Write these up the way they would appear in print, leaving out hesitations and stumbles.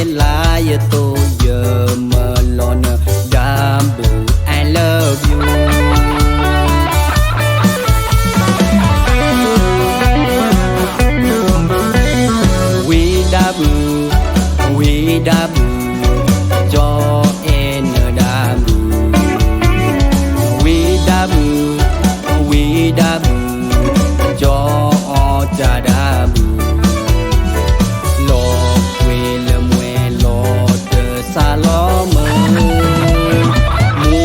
la ye to ye melon dambu I love you we dabu cho en dabu we dabu cho cha dabu lo we le mwe lo de sa lo mơ mu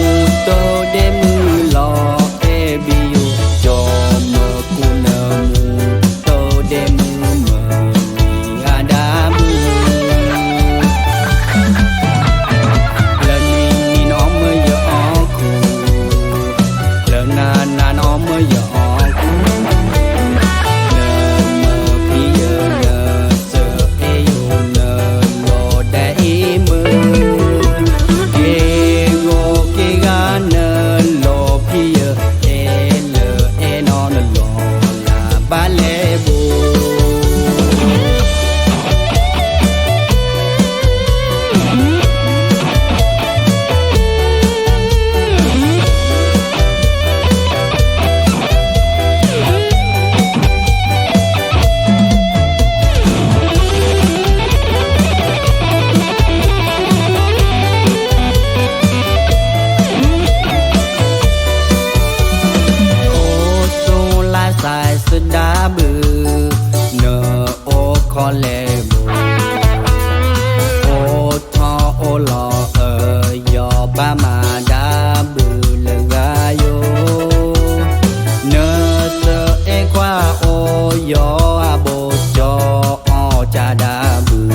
to de mu lo e bi yo cho mơ ku na mu to de mu mơ a dabu le ni no mơ yo ku le na no mơ yo đã bự nợ ô khó lệ mù ô thọ ô lò ở do ba mà đã bự lờ ga yo nợ sợ e qua ô do à bồ cho ô cha đã bự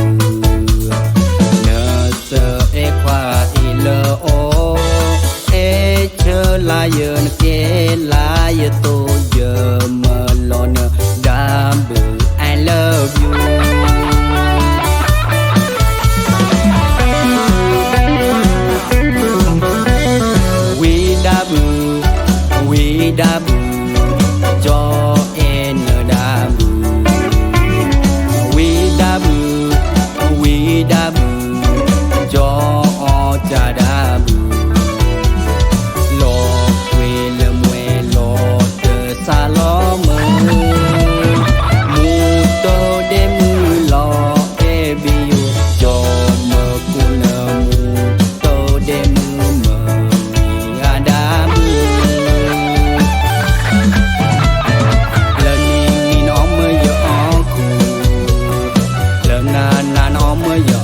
nợ sợ e qua y lờ ô e chơ la yơ nè kê la yơ tô yơ mơ lon dambu I love you we dabu cho en dabu we dabu cho cha dabu lo we le mwe lo de sa lo mơ mu to de mu lo e bi yo cho mơ ku na mu to de mu mơ a da mu le ni no mơ yo ku le na no mơ yo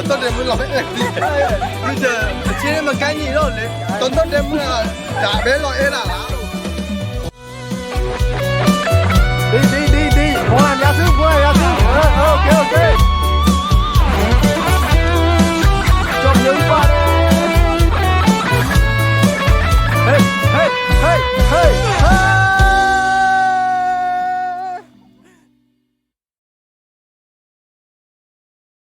tốt đẹp mới làm cái gì bây giờ trên mà cái gì đâu lấy tốt đẹp là đã bé loại là